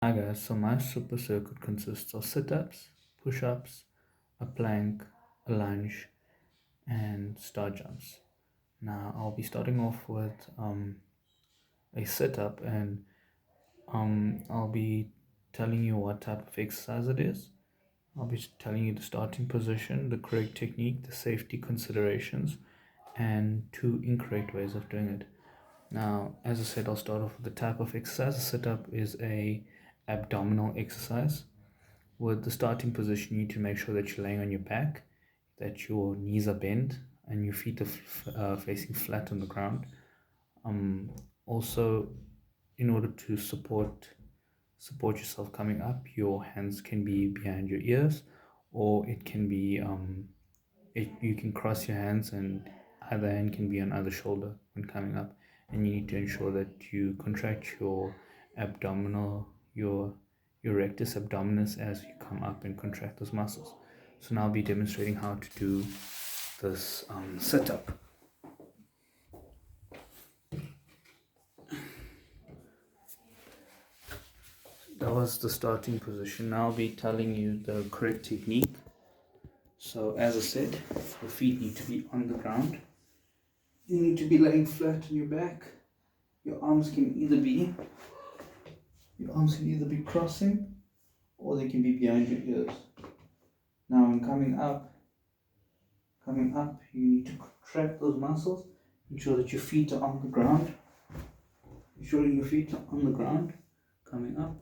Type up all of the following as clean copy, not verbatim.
Hi guys, so my super circuit consists of sit-ups, push-ups, a plank, a lunge, and star jumps. Now I'll be starting off with a sit-up, and I'll be telling you what type of exercise it is. I'll be telling you the starting position, the correct technique, the safety considerations, and two incorrect ways of doing it. Now, as I said, I'll start off with the type of exercise. A sit-up is a abdominal exercise. With the starting position, you need to make sure that you're laying on your back, that your knees are bent, and your feet are facing flat on the ground. Also, in order to support yourself coming up, your hands can be behind your ears, or it can be you can cross your hands, and either hand can be on either shoulder when coming up. And you need to ensure that you contract your abdominal your rectus abdominis as you come up and contract those muscles. So now I'll be demonstrating how to do this sit-up. That was the starting position. Now I'll be telling you the correct technique. So as I said, your feet need to be on the ground. You need to be laying flat on your back. Your arms can either be crossing, or they can be behind your ears. Now when coming up, you need to contract those muscles. Ensure that your feet are on the ground. Ensuring your feet are on the ground. Coming up.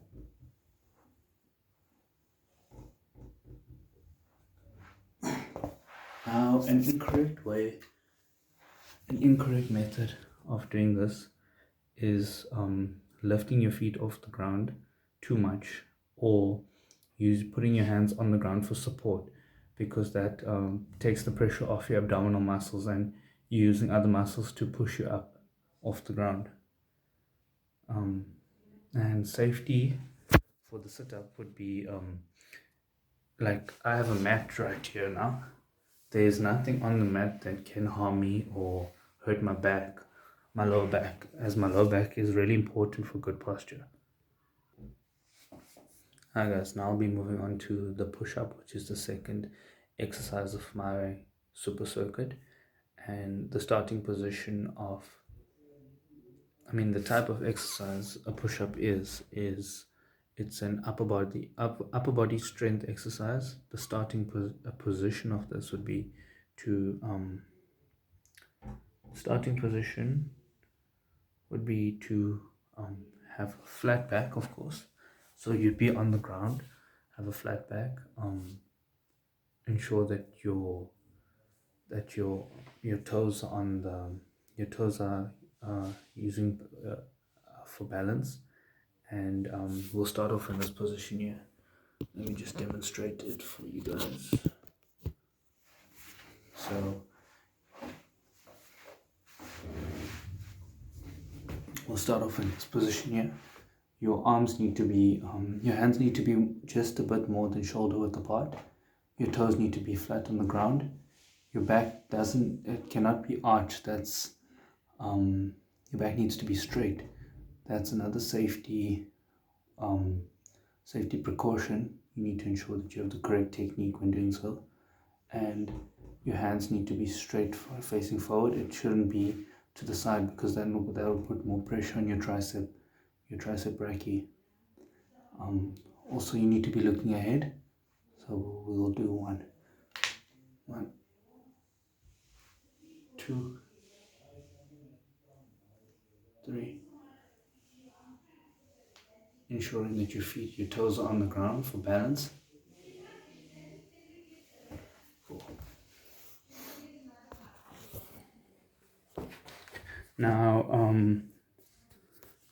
Now an incorrect method of doing this is lifting your feet off the ground too much, or putting your hands on the ground for support, because that takes the pressure off your abdominal muscles, and you're using other muscles to push you up off the ground. And safety for the sit-up would be like I have a mat right here now. There's nothing on the mat that can harm me or hurt my back, my lower back, as my lower back is really important for good posture. Hi guys, now I'll be moving on to the push-up, which is the second exercise of my super circuit. And the starting position of, the type of exercise a push-up is it's an upper body strength exercise. The starting position of this would be to starting position would be to have a flat back, of course. So you'd be on the ground, have a flat back. Ensure that your toes are on the your toes are using for balance. And we'll start off in this position here. Let me just demonstrate it for you guys. So we'll start off in this position here. Your arms need to be, your hands need to be just a bit more than shoulder width apart. Your toes need to be flat on the ground. Your back it cannot be arched. Your back needs to be straight. That's another safety precaution. You need to ensure that you have the correct technique when doing so. And your hands need to be straight facing forward. It shouldn't be to the side, because that will put more pressure on your tricep brachii. Also, you need to be looking ahead. So we'll do one, two, three. Ensuring that your toes are on the ground for balance. 4. Now,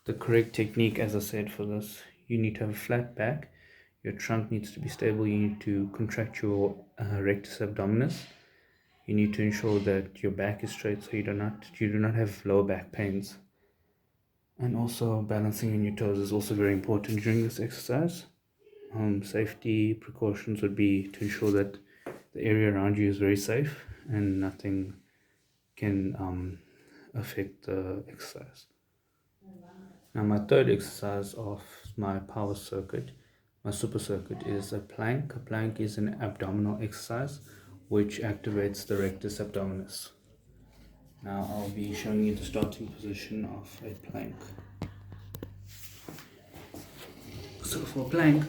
the correct technique, as I said, for this, you need to have a flat back. Your trunk needs to be stable. You need to contract your rectus abdominis. You need to ensure that your back is straight, so you do not have lower back pains. And also, balancing on your toes is also very important during this exercise. Safety precautions would be to ensure that the area around you is very safe and nothing can affect the exercise. Now, my third exercise of my power circuit, my super circuit is a plank. A plank is an abdominal exercise which activates the rectus abdominis. Now I'll be showing you the starting position of a plank. So for plank,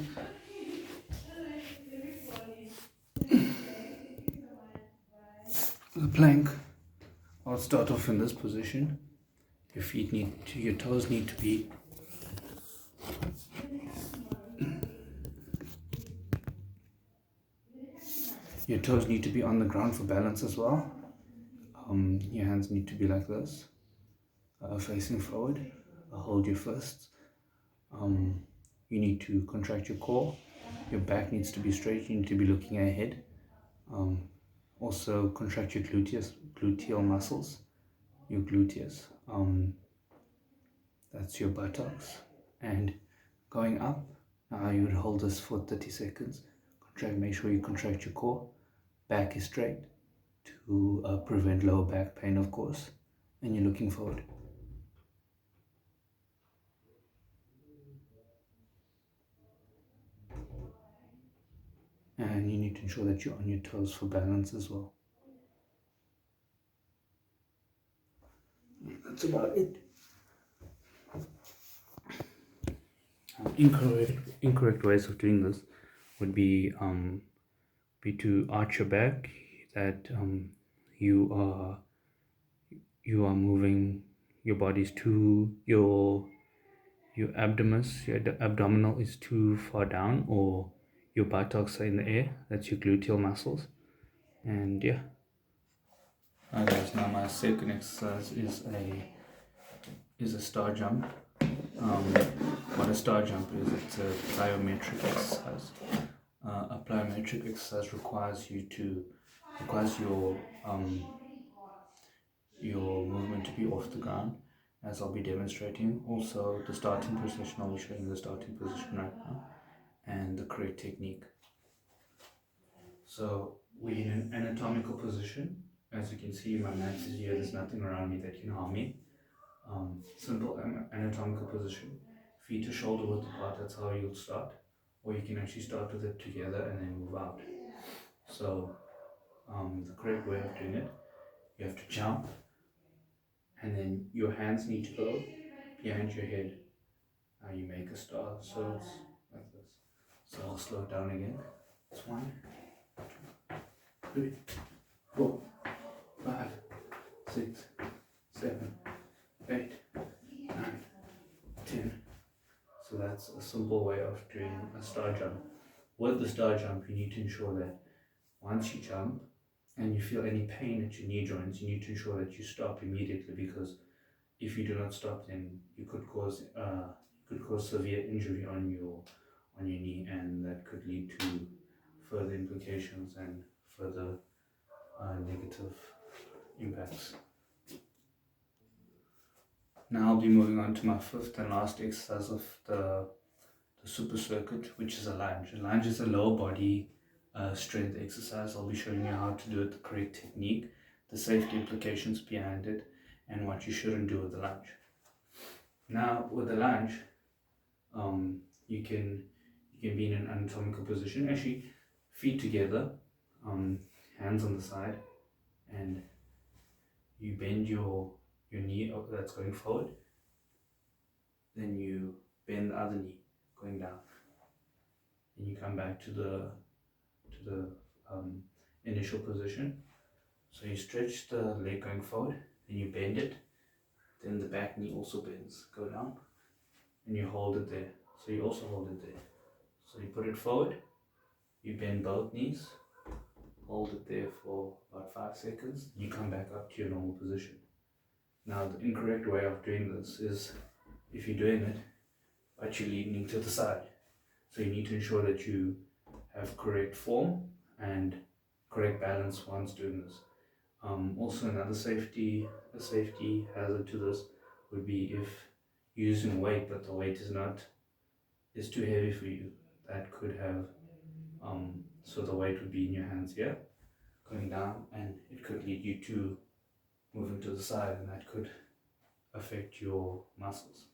I'll start off in this position. Your toes need to be on the ground for balance as well. Your hands need to be like this, facing forward. Hold your fists. Um, you need to contract your core. Your back needs to be straight. You need to be looking ahead. Um, Also contract your gluteal muscles, your gluteus. That's your buttocks. And going up, now you would hold this for 30 seconds. Make sure you contract your core. Back is straight to prevent lower back pain, of course. And you're looking forward. And you need to ensure that you're on your toes for balance as well. That's about it. Incorrect ways of doing this would be to arch your back, that you are moving your body's to your abdominal is too far down, or your buttocks are in the air. That's your gluteal muscles. And yeah. Guys, now my second exercise is a star jump. What a star jump is, it's a plyometric exercise. A plyometric exercise requires your movement to be off the ground, as I'll be demonstrating. Also, the starting position, I'll be showing you the starting position right now, and the correct technique. So we're in an anatomical position. As you can see, my mat is here. There's nothing around me that can harm me. Simple anatomical position. Feet to shoulder width apart. That's how you'll start. Or you can actually start with it together and then move out. So the correct way of doing it, you have to jump, and then your hands need to go behind your head. Now you make a star. So it's like this. So I'll slow it down again. It's 1, 2, 3, 4, 5, 6, 7, 8, 9, 10. So that's a simple way of doing a star jump. With the star jump, you need to ensure that once you jump and you feel any pain at your knee joints, you need to ensure that you stop immediately, because if you do not stop, then you could cause severe injury on your knee, and that could lead to further implications and further negative impacts. Now I'll be moving on to my fifth and last exercise of the super circuit, which is a lunge. A lunge is a lower body strength exercise. I'll be showing you how to do it, the correct technique, the safety implications behind it, and what you shouldn't do with the lunge. Now with the lunge, you can be in an anatomical position, actually feet together, hands on the side, and you bend your knee that's going forward, then you bend the other knee going down, and you come back to the initial position. So you stretch the leg going forward, then you bend it, then the back knee also bends, go down, and you hold it there. So you also hold it there. So you put it forward, you bend both knees, hold it there for about 5 seconds, you come back up to your normal position. Now the incorrect way of doing this is if you're doing it but you're leaning to the side. So you need to ensure that you have correct form and correct balance once doing this. Also another safety hazard to this would be if you're using weight but the weight is too heavy for you. That could have so the weight would be in your hands here, going down, and it could lead you to moving to the side, and that could affect your muscles.